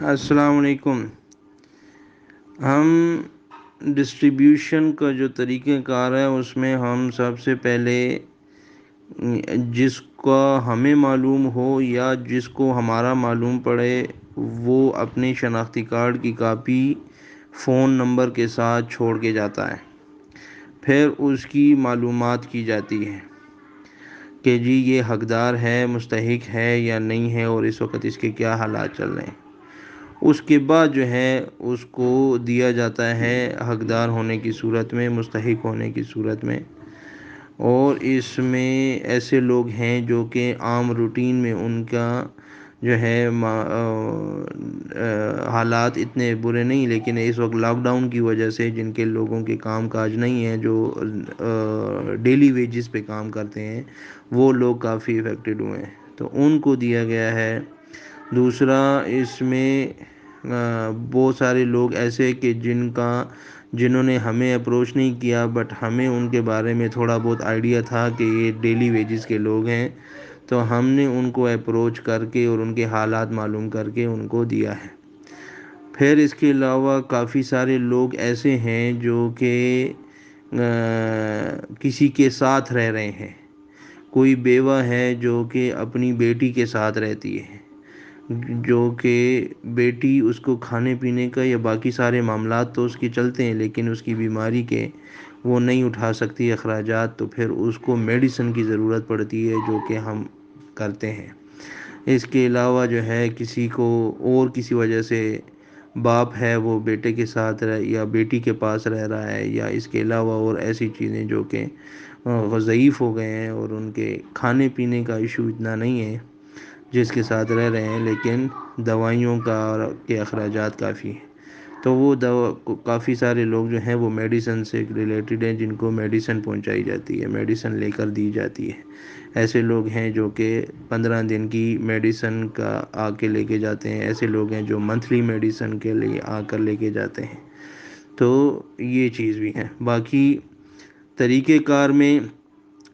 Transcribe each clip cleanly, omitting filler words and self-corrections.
السلام علیکم۔ ہم ڈسٹریبیوشن کا جو طریقہ کار ہے اس میں ہم سب سے پہلے جس کا ہمیں معلوم ہو یا جس کو ہمارا معلوم پڑے وہ اپنے شناختی کارڈ کی کاپی فون نمبر کے ساتھ چھوڑ کے جاتا ہے، پھر اس کی معلومات کی جاتی ہے کہ جی یہ حقدار ہے، مستحق ہے یا نہیں ہے، اور اس وقت اس کے کیا حالات چل رہے ہیں۔ اس کے بعد جو ہے اس کو دیا جاتا ہے حقدار ہونے کی صورت میں، مستحق ہونے کی صورت میں۔ اور اس میں ایسے لوگ ہیں جو کہ عام روٹین میں ان کا جو ہے حالات اتنے برے نہیں، لیکن اس وقت لاک ڈاؤن کی وجہ سے جن کے لوگوں کے کام کاج نہیں ہیں، جو ڈیلی ویجز پہ کام کرتے ہیں، وہ لوگ کافی افیکٹڈ ہوئے ہیں، تو ان کو دیا گیا ہے۔ دوسرا، اس میں بہت سارے لوگ ایسے کہ جنہوں نے ہمیں اپروچ نہیں کیا، بٹ ہمیں ان کے بارے میں تھوڑا بہت آئیڈیا تھا کہ یہ ڈیلی ویجز کے لوگ ہیں، تو ہم نے ان کو اپروچ کر کے اور ان کے حالات معلوم کر کے ان کو دیا ہے۔ پھر اس کے علاوہ کافی سارے لوگ ایسے ہیں جو کہ کسی کے ساتھ رہ رہے ہیں۔ کوئی بیوہ ہے جو کہ اپنی بیٹی کے ساتھ رہتی ہے، جو کہ بیٹی اس کو کھانے پینے کا یا باقی سارے معاملات تو اس کے چلتے ہیں، لیکن اس کی بیماری کے وہ نہیں اٹھا سکتی اخراجات، تو پھر اس کو میڈیسن کی ضرورت پڑتی ہے، جو کہ ہم کرتے ہیں۔ اس کے علاوہ جو ہے کسی کو اور کسی وجہ سے باپ ہے وہ بیٹے کے ساتھ یا بیٹی کے پاس رہ رہا ہے، یا اس کے علاوہ اور ایسی چیزیں جو کہ ضعیف ہو گئے ہیں اور ان کے کھانے پینے کا ایشو اتنا نہیں ہے جس کے ساتھ رہ رہے ہیں، لیکن دوائیوں کا اور کے اخراجات کافی ہیں، تو وہ کافی سارے لوگ جو ہیں وہ میڈیسن سے ریلیٹڈ ہیں، جن کو میڈیسن پہنچائی جاتی ہے، میڈیسن لے کر دی جاتی ہے۔ ایسے لوگ ہیں جو کہ 15 دن کی میڈیسن کا آ کے لے کے جاتے ہیں، ایسے لوگ ہیں جو منتھلی میڈیسن کے لیے آ کر لے کے جاتے ہیں، تو یہ چیز بھی ہے۔ باقی طریقہ کار میں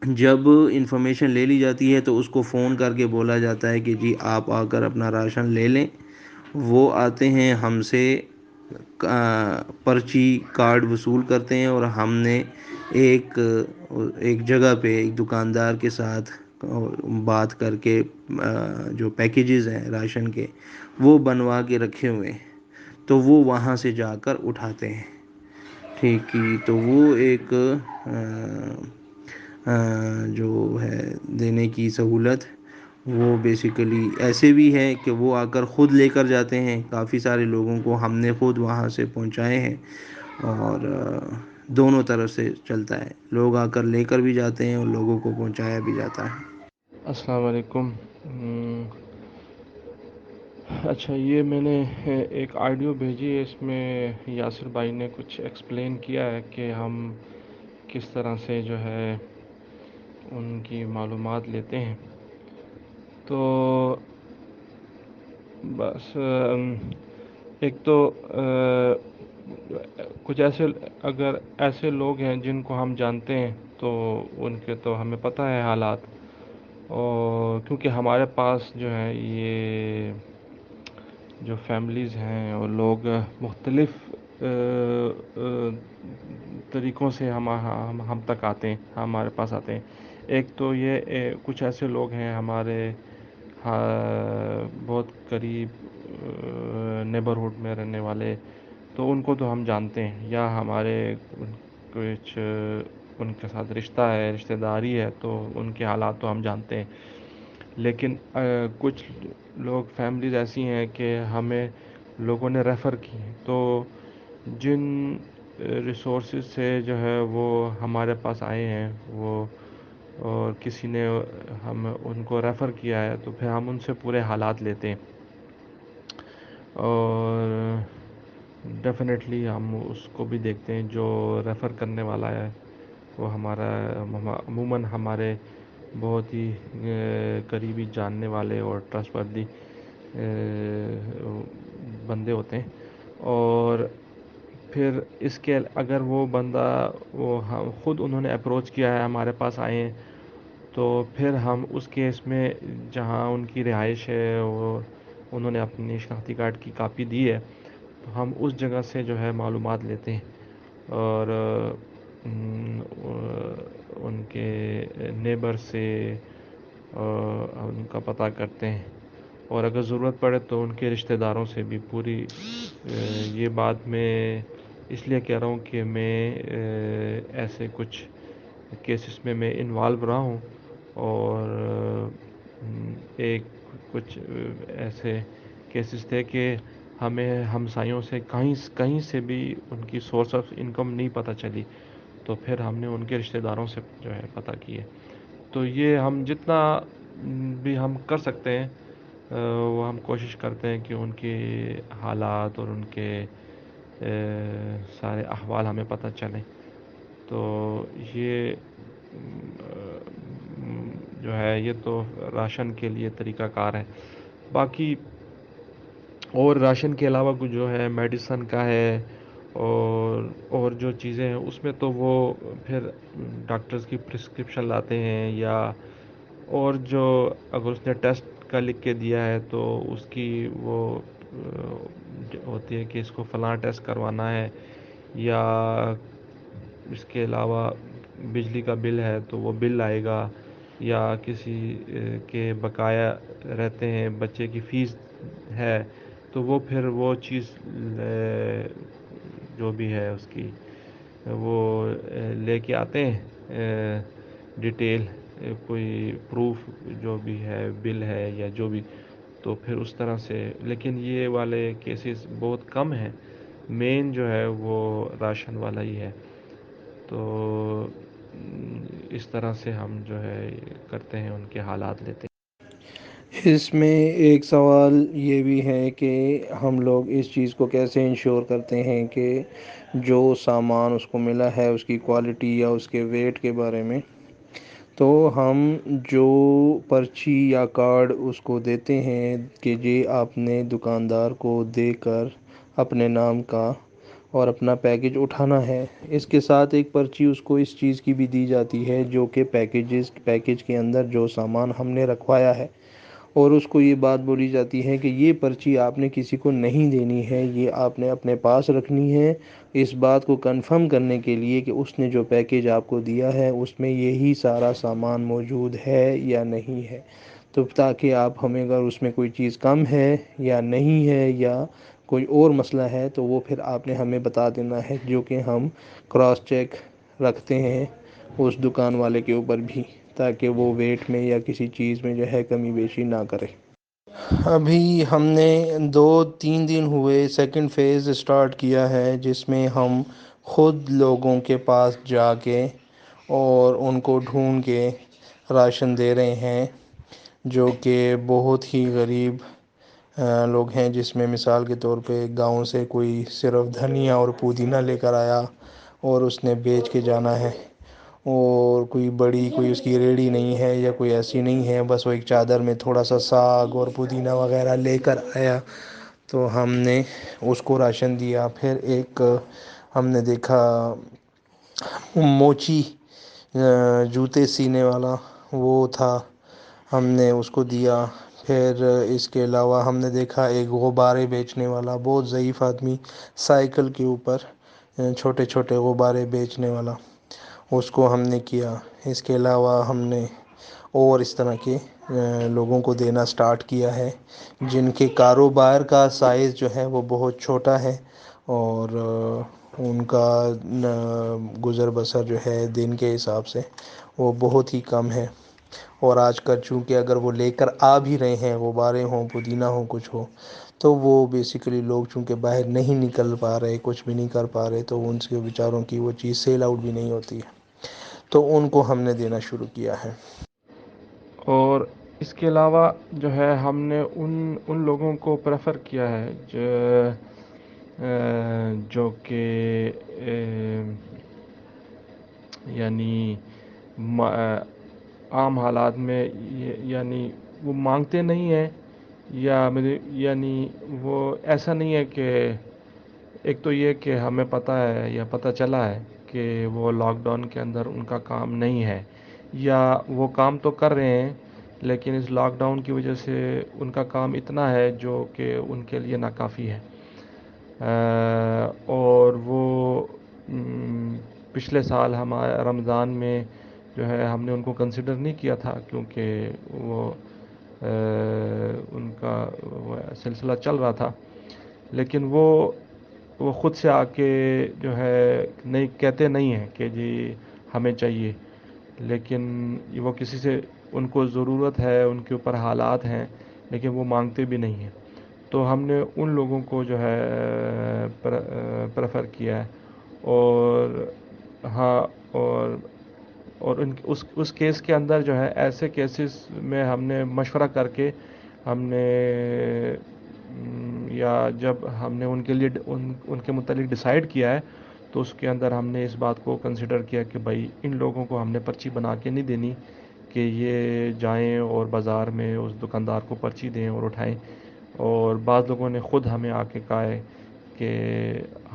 جب انفارمیشن لے لی جاتی ہے تو اس کو فون کر کے بولا جاتا ہے کہ جی آپ آ کر اپنا راشن لے لیں۔ وہ آتے ہیں، ہم سے پرچی کارڈ وصول کرتے ہیں، اور ہم نے ایک جگہ پہ ایک دکاندار کے ساتھ بات کر کے جو پیکیجز ہیں راشن کے وہ بنوا کے رکھے ہوئے ہیں، تو وہ وہاں سے جا کر اٹھاتے ہیں۔ ٹھیک ہی، تو وہ ایک جو ہے دینے کی سہولت، وہ بیسیکلی ایسے بھی ہے کہ وہ آ کر خود لے کر جاتے ہیں۔ کافی سارے لوگوں کو ہم نے خود وہاں سے پہنچائے ہیں، اور دونوں طرف سے چلتا ہے، لوگ آ کر لے کر بھی جاتے ہیں اور لوگوں کو پہنچایا بھی جاتا ہے۔ السلام علیکم۔ اچھا، یہ میں نے ایک آڈیو بھیجی ہے، اس میں یاسر بھائی نے کچھ ایکسپلین کیا ہے کہ ہم کس طرح سے جو ہے ان کی معلومات لیتے ہیں۔ تو بس ایک تو کچھ اگر ایسے لوگ ہیں جن کو ہم جانتے ہیں تو ان کے تو ہمیں پتہ ہے حالات، اور کیونکہ ہمارے پاس جو ہے یہ جو فیملیز ہیں اور لوگ مختلف طریقوں سے ہم تک آتے ہیں، ہمارے پاس آتے ہیں۔ ایک تو یہ کچھ ایسے لوگ ہیں ہمارے بہت قریب نیبرہڈ میں رہنے والے، تو ان کو تو ہم جانتے ہیں، یا ہمارے کچھ ان کے ساتھ رشتہ ہے، رشتہ داری ہے، تو ان کے حالات تو ہم جانتے ہیں۔ لیکن کچھ لوگ فیملیز ایسی ہیں کہ ہمیں لوگوں نے ریفر کی ہیں، تو جن ریسورسز سے جو ہے وہ ہمارے پاس آئے ہیں، وہ اور کسی نے ہم ان کو ریفر کیا ہے، تو پھر ہم ان سے پورے حالات لیتے ہیں، اور ڈیفینیٹلی ہم اس کو بھی دیکھتے ہیں جو ریفر کرنے والا ہے، وہ ہمارا عموماً ہمارے بہت ہی قریبی جاننے والے اور ٹرسٹ وردی بندے ہوتے ہیں۔ اور پھر اس کے اگر وہ بندہ خود انہوں نے اپروچ کیا ہے، ہمارے پاس آئے ہیں، تو پھر ہم اس کیس میں جہاں ان کی رہائش ہے وہ انہوں نے اپنی شناختی کارڈ کی کاپی دی ہے، تو ہم اس جگہ سے جو ہے معلومات لیتے ہیں اور ان کے نیبر سے ان کا پتہ کرتے ہیں، اور اگر ضرورت پڑے تو ان کے رشتہ داروں سے بھی پوری یہ بات میں اس لیے کہہ رہا ہوں کہ میں ایسے کچھ کیسز میں انوالو رہا ہوں، اور ایک کچھ ایسے کیسز تھے کہ ہمیں ہمسایوں سے کہیں سے بھی ان کی سورس آف انکم نہیں پتہ چلی، تو پھر ہم نے ان کے رشتہ داروں سے جو ہے پتہ کیے. تو یہ ہم جتنا بھی ہم کر سکتے ہیں وہ ہم کوشش کرتے ہیں کہ ان کے حالات اور ان کے سارے احوال ہمیں پتہ چلیں. تو یہ جو ہے یہ تو راشن کے لیے طریقہ کار ہے. باقی اور راشن کے علاوہ کچھ جو ہے میڈیسن کا ہے اور جو چیزیں ہیں اس میں تو وہ پھر ڈاکٹرز کی پرسکرپشن لاتے ہیں، یا اور جو اگر اس نے ٹیسٹ کا لکھ کے دیا ہے تو اس کی وہ ہوتی ہے کہ اس کو فلاں ٹیسٹ کروانا ہے، یا اس کے علاوہ بجلی کا بل ہے تو وہ بل آئے گا، یا کسی کے بقایا رہتے ہیں بچے کی فیس ہے تو وہ پھر وہ چیز جو بھی ہے اس کی وہ لے کے آتے ہیں ڈیٹیل، کوئی پروف جو بھی ہے بل ہے یا جو بھی، تو پھر اس طرح سے. لیکن یہ والے کیسز بہت کم ہیں، مین جو ہے وہ راشن والا ہی ہے. تو اس طرح سے ہم جو ہے کرتے ہیں، ان کے حالات لیتے ہیں. اس میں ایک سوال یہ بھی ہے کہ ہم لوگ اس چیز کو کیسے انشور کرتے ہیں کہ جو سامان اس کو ملا ہے اس کی کوالٹی یا اس کے ویٹ کے بارے میں. تو ہم جو پرچی یا کارڈ اس کو دیتے ہیں کہ یہ آپ نے دکاندار کو دے کر اپنے نام کا اور اپنا پیکج اٹھانا ہے. اس کے ساتھ ایک پرچی اس کو اس چیز کی بھی دی جاتی ہے جو کہ پیکج کے اندر جو سامان ہم نے رکھوایا ہے، اور اس کو یہ بات بولی جاتی ہے کہ یہ پرچی آپ نے کسی کو نہیں دینی ہے، یہ آپ نے اپنے پاس رکھنی ہے، اس بات کو کنفرم کرنے کے لیے کہ اس نے جو پیکیج آپ کو دیا ہے اس میں یہی سارا سامان موجود ہے یا نہیں ہے. تو تاکہ آپ ہمیں اگر اس میں کوئی چیز کم ہے یا نہیں ہے یا کوئی اور مسئلہ ہے تو وہ پھر آپ نے ہمیں بتا دینا ہے، جو کہ ہم کراس چیک رکھتے ہیں اس دکان والے کے اوپر بھی، تاکہ وہ ویٹ میں یا کسی چیز میں جو ہے کمی بیشی نہ کرے. ابھی ہم نے 2-3 دن ہوئے سیکنڈ فیز اسٹارٹ کیا ہے، جس میں ہم خود لوگوں کے پاس جا کے اور ان کو ڈھونڈ کے راشن دے رہے ہیں، جو کہ بہت ہی غریب لوگ ہیں. جس میں مثال کے طور پہ گاؤں سے کوئی صرف دھنیا اور پودینہ لے کر آیا اور اس نے بیچ کے جانا ہے، اور کوئی اس کی ریڑھی نہیں ہے یا کوئی ایسی نہیں ہے، بس وہ ایک چادر میں تھوڑا سا ساگ اور پودینہ وغیرہ لے کر آیا تو ہم نے اس کو راشن دیا. پھر ایک ہم نے دیکھا موچی جوتے سینے والا وہ تھا، ہم نے اس کو دیا. پھر اس کے علاوہ ہم نے دیکھا ایک غبارے بیچنے والا بہت ضعیف آدمی، سائیکل کے اوپر چھوٹے چھوٹے غبارے بیچنے والا، اس کو ہم نے کیا. اس کے علاوہ ہم نے اور اس طرح کے لوگوں کو دینا سٹارٹ کیا ہے جن کے کاروبار کا سائز جو ہے وہ بہت چھوٹا ہے، اور ان کا گزر بسر جو ہے دن کے حساب سے وہ بہت ہی کم ہے. اور آج کل چونکہ اگر وہ لے کر آ بھی رہے ہیں، غبارے ہوں پودینہ ہو کچھ ہو، تو وہ بیسیکلی لوگ چونکہ باہر نہیں نکل پا رہے، کچھ بھی نہیں کر پا رہے، تو ان سے بیچاروں کی وہ چیز سیل آؤٹ بھی نہیں ہوتی ہے، تو ان کو ہم نے دینا شروع کیا ہے. اور اس کے علاوہ جو ہے ہم نے ان لوگوں کو پریفر کیا ہے جو کہ یعنی عام حالات میں یعنی وہ مانگتے نہیں ہیں، یعنی وہ ایسا نہیں ہے کہ ایک تو یہ کہ ہمیں پتہ ہے یا پتہ چلا ہے کہ وہ لاک ڈاؤن کے اندر ان کا کام نہیں ہے، یا وہ کام تو کر رہے ہیں لیکن اس لاک ڈاؤن کی وجہ سے ان کا کام اتنا ہے جو کہ ان کے لیے ناکافی ہے. اور وہ پچھلے سال ہمارے رمضان میں جو ہے ہم نے ان کو کنسیڈر نہیں کیا تھا، کیونکہ وہ ان کا وہ سلسلہ چل رہا تھا. لیکن وہ خود سے آ کے جو ہے نہیں کہتے نہیں ہیں کہ جی ہمیں چاہیے، لیکن وہ کسی سے ان کو ضرورت ہے، ان کے اوپر حالات ہیں، لیکن وہ مانگتے بھی نہیں ہیں. تو ہم نے ان لوگوں کو جو ہے پریفر کیا ہے. اور ہاں، اور اور اس کیس کے اندر جو ہے ایسے کیسز میں ہم نے مشورہ کر کے ہم نے یا جب ہم نے ان کے لیے ان کے متعلق ڈیسائیڈ کیا ہے، تو اس کے اندر ہم نے اس بات کو کنسیڈر کیا کہ بھائی ان لوگوں کو ہم نے پرچی بنا کے نہیں دینی کہ یہ جائیں اور بازار میں اس دکاندار کو پرچی دیں اور اٹھائیں. اور بعض لوگوں نے خود ہمیں آ کے کہا ہے کہ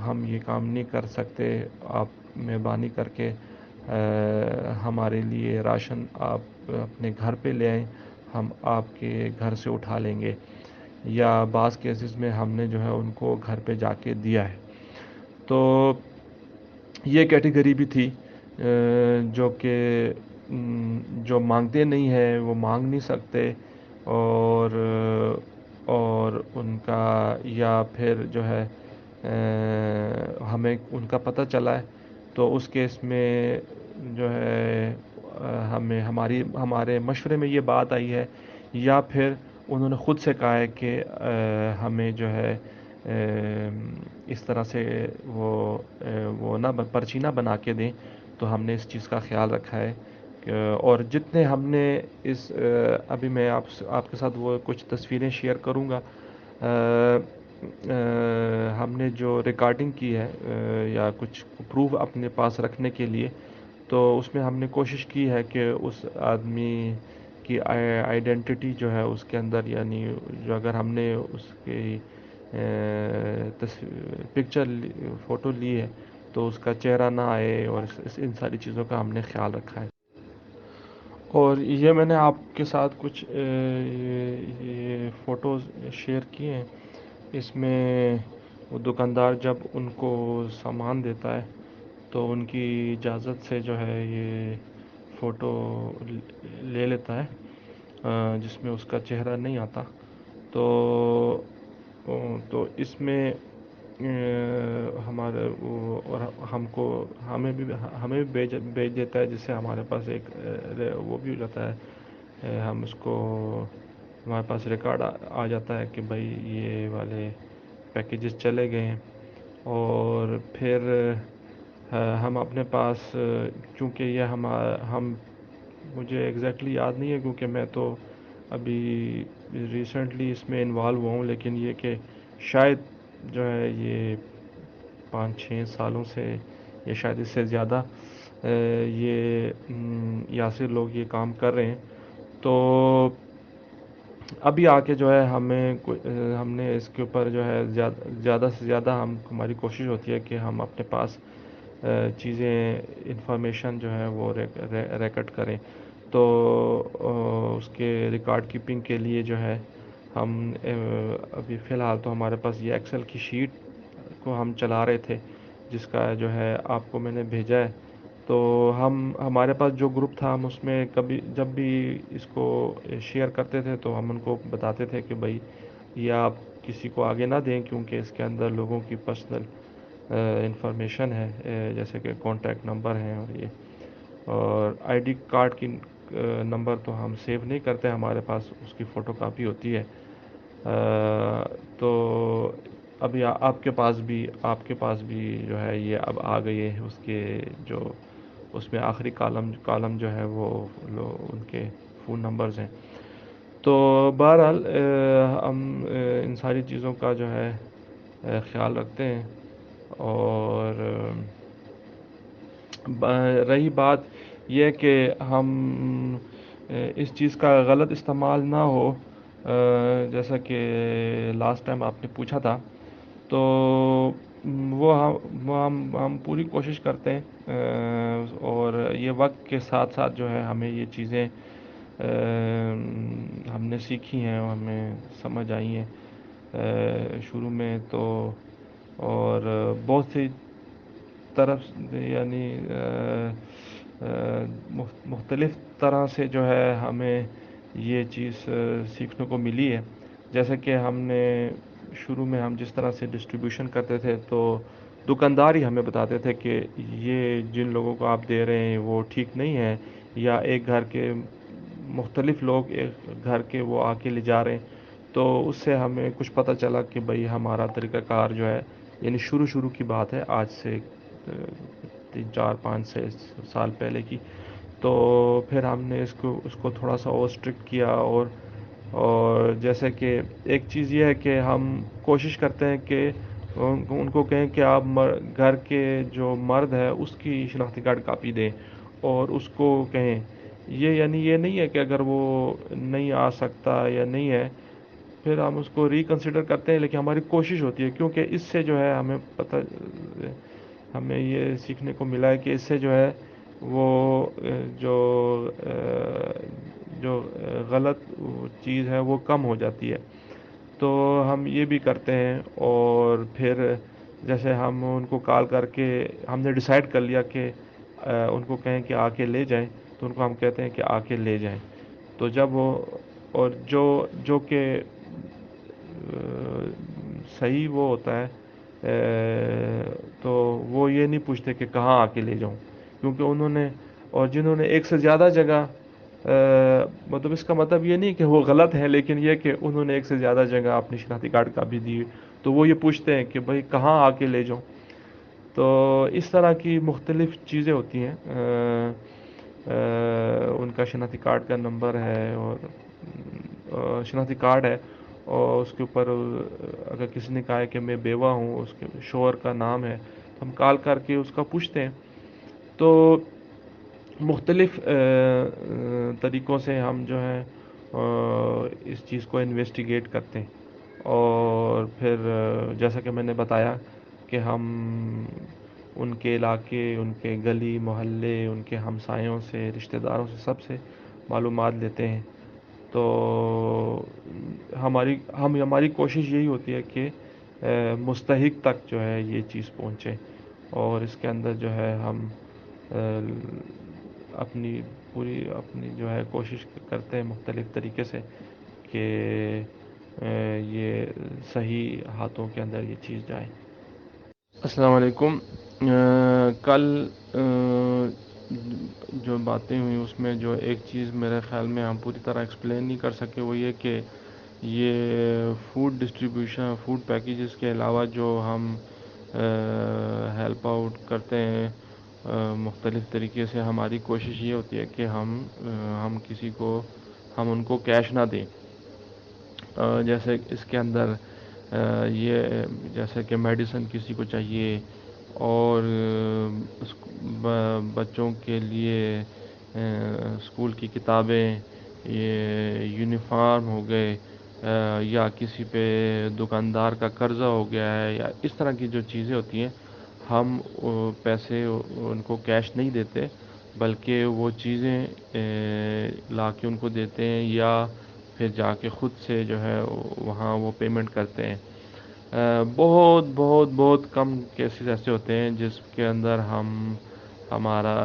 ہم یہ کام نہیں کر سکتے، آپ مہربانی کر کے ہمارے لیے راشن آپ اپنے گھر پہ لے آئیں، ہم آپ کے گھر سے اٹھا لیں گے. یا بعض کیسز میں ہم نے جو ہے ان کو گھر پہ جا کے دیا ہے. تو یہ کیٹیگری بھی تھی جو کہ جو مانگتے نہیں ہیں، وہ مانگ نہیں سکتے. اور ان کا یا پھر جو ہے ہمیں ان کا پتہ چلا ہے، تو اس کیس میں جو ہے ہمارے مشورے میں یہ بات آئی ہے، یا پھر انہوں نے خود سے کہا ہے کہ ہمیں جو ہے اس طرح سے وہ نہ پرچی نہ بنا کے دیں. تو ہم نے اس چیز کا خیال رکھا ہے. اور جتنے ہم نے ابھی میں آپ کے ساتھ وہ کچھ تصویریں شیئر کروں گا. ہم نے جو ریکارڈنگ کی ہے یا کچھ پروف اپنے پاس رکھنے کے لیے، تو اس میں ہم نے کوشش کی ہے کہ اس آدمی کی آئیڈینٹی جو ہے اس کے اندر، یعنی جو اگر ہم نے اس کی پکچر فوٹو لی ہے تو اس کا چہرہ نہ آئے، اور ان ساری چیزوں کا ہم نے خیال رکھا ہے. اور یہ میں نے آپ کے ساتھ کچھ یہ فوٹوز شیئر کیے ہیں. اس میں وہ دکاندار جب ان کو سامان دیتا ہے تو ان کی اجازت سے جو ہے یہ فوٹو لے لیتا ہے، جس میں اس کا چہرہ نہیں آتا. تو اس میں ہمارے اور ہمیں بھی بھیج دیتا ہے، جس سے ہمارے پاس ایک وہ بھی ہو جاتا ہے. ہم اس کو ہمارے پاس ریکارڈ آ جاتا ہے کہ بھائی یہ والے پیکیجز چلے گئے ہیں. اور پھر ہم اپنے پاس، چونکہ یہ ہم مجھے ایگزیکٹلی یاد نہیں ہے کیونکہ میں تو ابھی ریسنٹلی اس میں انوالو ہوا ہوں، لیکن یہ کہ شاید جو ہے یہ 5-6 سالوں سے یا شاید اس سے زیادہ یہ یاسر لوگ یہ کام کر رہے ہیں. تو ابھی آ کے جو ہے ہم نے اس کے اوپر جو ہے زیادہ سے زیادہ ہماری کوشش ہوتی ہے کہ ہم اپنے پاس چیزیں انفارمیشن جو ہے وہ ریکارڈ کریں. تو اس کے ریکارڈ کیپنگ کے لیے جو ہے ہم ابھی فی الحال تو ہمارے پاس یہ ایکسل کی شیٹ کو ہم چلا رہے تھے، جس کا جو ہے آپ کو میں نے بھیجا ہے. تو ہمارے پاس جو گروپ تھا، ہم اس میں جب بھی اس کو شیئر کرتے تھے تو ہم ان کو بتاتے تھے کہ بھائی یہ آپ کسی کو آگے نہ دیں، کیونکہ اس کے اندر لوگوں کی پرسنل انفارمیشن ہے، جیسے کہ کانٹیکٹ نمبر ہیں اور آئی ڈی کارڈ کی نمبر تو ہم سیو نہیں کرتے، ہمارے پاس اس کی فوٹو کاپی ہوتی ہے. تو ابھی آپ کے پاس بھی جو ہے یہ اب آ گئی ہے اس کے جو اس میں آخری کالم جو ہے وہ ان کے فون نمبرز ہیں. تو بہرحال ہم ان ساری چیزوں کا جو ہے خیال رکھتے ہیں. اور رہی بات یہ کہ ہم اس چیز کا غلط استعمال نہ ہو، جیسا کہ لاسٹ ٹائم آپ نے پوچھا تھا، تو ہم پوری کوشش کرتے ہیں. اور یہ وقت کے ساتھ ساتھ جو ہے ہمیں یہ چیزیں ہم نے سیکھی ہیں اور ہمیں سمجھ آئی ہیں شروع میں تو، اور بہت سی طرف یعنی مختلف طرح سے جو ہے ہمیں یہ چیز سیکھنے کو ملی ہے. جیسے کہ ہم نے شروع میں ہم جس طرح سے ڈسٹریبیوشن کرتے تھے تو دکاندار ہی ہمیں بتاتے تھے کہ یہ جن لوگوں کو آپ دے رہے ہیں وہ ٹھیک نہیں ہے، یا ایک گھر کے مختلف لوگ ایک گھر کے وہ آ کے لے جا رہے ہیں. تو اس سے ہمیں کچھ پتہ چلا کہ بھئی ہمارا طریقہ کار جو ہے، یعنی شروع کی بات ہے، آج سے 3 4 5 6 سال پہلے کی. تو پھر ہم نے اس کو تھوڑا سا اور اسٹرکٹ کیا، اور جیسے کہ ایک چیز یہ ہے کہ ہم کوشش کرتے ہیں کہ ان کو کہیں کہ آپ گھر کے جو مرد ہے اس کی شناختی کارڈ کاپی دیں اور اس کو کہیں. یعنی یہ نہیں ہے کہ اگر وہ نہیں آ سکتا یا نہیں ہے پھر ہم اس کو ریکنسیڈر کرتے ہیں، لیکن ہماری کوشش ہوتی ہے، کیونکہ اس سے جو ہے ہمیں یہ سیکھنے کو ملا ہے کہ اس سے جو ہے وہ جو جو غلط چیز ہے وہ کم ہو جاتی ہے. تو ہم یہ بھی کرتے ہیں. اور پھر جیسے ہم ان کو کال کر کے ہم نے ڈیسائیڈ کر لیا کہ ان کو کہیں کہ آ کے لے جائیں، تو ان کو ہم کہتے ہیں کہ آ کے لے جائیں. تو جب وہ اور جو کہ صحیح وہ ہوتا ہے تو وہ یہ نہیں پوچھتے کہ کہاں آ کے لے جاؤں، کیونکہ انہوں نے اور جنہوں نے ایک سے زیادہ جگہ مطلب اس کا مطلب یہ نہیں کہ وہ غلط ہے، لیکن یہ کہ انہوں نے ایک سے زیادہ جگہ اپنی شناختی کارڈ کا بھی دی، تو وہ یہ پوچھتے ہیں کہ بھائی کہاں آ کے لے جاؤں. تو اس طرح کی مختلف چیزیں ہوتی ہیں. ان کا شناختی کارڈ کا نمبر ہے اور شناختی کارڈ ہے، اور اس کے اوپر اگر کسی نے کہا ہے کہ میں بیوہ ہوں، اس کے شوہر کا نام ہے، تو ہم کال کر کے اس کا پوچھتے ہیں. تو مختلف طریقوں سے ہم جو ہے اس چیز کو انویسٹیگیٹ کرتے ہیں. اور پھر جیسا کہ میں نے بتایا کہ ہم ان کے علاقے، ان کے گلی محلے، ان کے ہمسایوں سے، رشتہ داروں سے، سب سے معلومات لیتے ہیں. تو ہماری کوشش یہی ہوتی ہے کہ مستحق تک جو ہے یہ چیز پہنچے، اور اس کے اندر جو ہے ہم اپنی جو ہے کوشش کرتے ہیں مختلف طریقے سے کہ یہ صحیح ہاتھوں کے اندر یہ چیز جائے. السلام علیکم. کل جو باتیں ہوئیں اس میں جو ایک چیز میرے خیال میں ہم پوری طرح ایکسپلین نہیں کر سکے، وہ یہ کہ یہ فوڈ ڈسٹریبیوشن، فوڈ پیکیجز کے علاوہ جو ہم ہیلپ آؤٹ کرتے ہیں مختلف طریقے سے، ہماری کوشش یہ ہوتی ہے کہ ہم کسی کو ہم ان کو کیش نہ دیں. جیسے اس کے اندر یہ جیسے کہ میڈیسن کسی کو چاہیے، اور بچوں کے لیے اسکول کی کتابیں، یہ یونیفارم ہو گئے، یا کسی پہ دکاندار کا قرضہ ہو گیا ہے، یا اس طرح کی جو چیزیں ہوتی ہیں، ہم پیسے ان کو کیش نہیں دیتے، بلکہ وہ چیزیں لا کے ان کو دیتے ہیں، یا پھر جا کے خود سے جو ہے وہاں وہ پیمنٹ کرتے ہیں. بہت بہت بہت کم کیسز ایسے ہوتے ہیں جس کے اندر ہمارا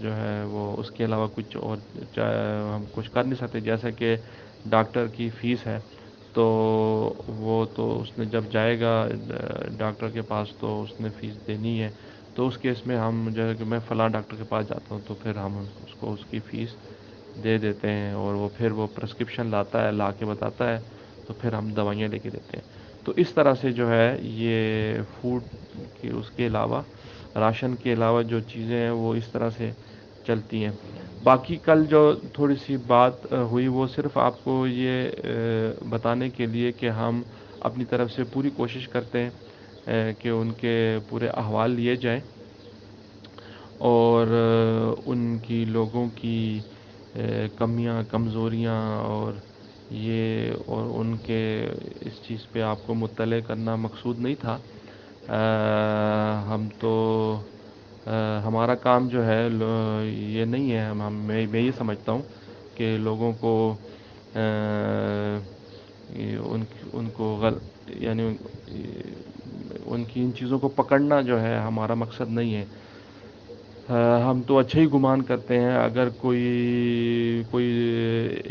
جو ہے وہ اس کے علاوہ کچھ اور ہم کچھ کر نہیں سکتے. جیسا کہ ڈاکٹر کی فیس ہے، تو وہ تو اس نے جب جائے گا ڈاکٹر کے پاس تو اس نے فیس دینی ہے. تو اس کیس میں ہم جو ہے کہ میں فلاں ڈاکٹر کے پاس جاتا ہوں، تو پھر ہم اس کو اس کی فیس دے دیتے ہیں، اور وہ پھر وہ پرسکرپشن لاتا ہے، لا کے بتاتا ہے، تو پھر ہم دوائیاں لے کے دیتے ہیں. تو اس طرح سے جو ہے یہ فوڈ کی اس کے علاوہ، راشن کے علاوہ جو چیزیں ہیں وہ اس طرح سے چلتی ہیں. باقی کل جو تھوڑی سی بات ہوئی وہ صرف آپ کو یہ بتانے کے لیے کہ ہم اپنی طرف سے پوری کوشش کرتے ہیں کہ ان کے پورے احوال لیے جائیں، اور ان کی لوگوں کی کمیاں، کمزوریاں، اور ان کے اس چیز پہ آپ کو مطلع کرنا مقصود نہیں تھا. ہم تو ہمارا کام جو ہے یہ نہیں ہے. میں یہ سمجھتا ہوں کہ لوگوں کو ان کو یعنی ان کی ان چیزوں کو پکڑنا جو ہے ہمارا مقصد نہیں ہے. ہم تو اچھا ہی گمان کرتے ہیں. اگر کوئی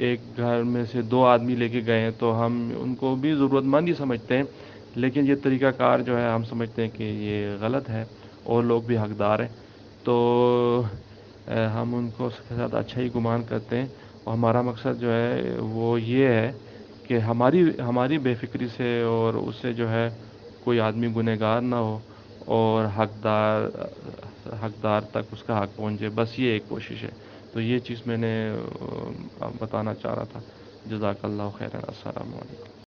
ایک گھر میں سے 2 آدمی لے کے گئے ہیں تو ہم ان کو بھی ضرورت مند ہی سمجھتے ہیں, لیکن یہ طریقہ کار جو ہے ہم سمجھتے ہیں کہ یہ غلط ہے اور لوگ بھی حقدار ہیں. تو ہم ان کو سب سے زیادہ اچھا ہی گمان کرتے ہیں, اور ہمارا مقصد جو ہے وہ یہ ہے کہ ہماری بے فکری سے اور اس سے جو ہے کوئی آدمی گنہگار نہ ہو اور حقدار تک اس کا حق پہنچے. بس یہ ایک کوشش ہے. تو یہ چیز میں نے بتانا چاہ رہا تھا. جزاک اللہ خیرا. السلام علیکم.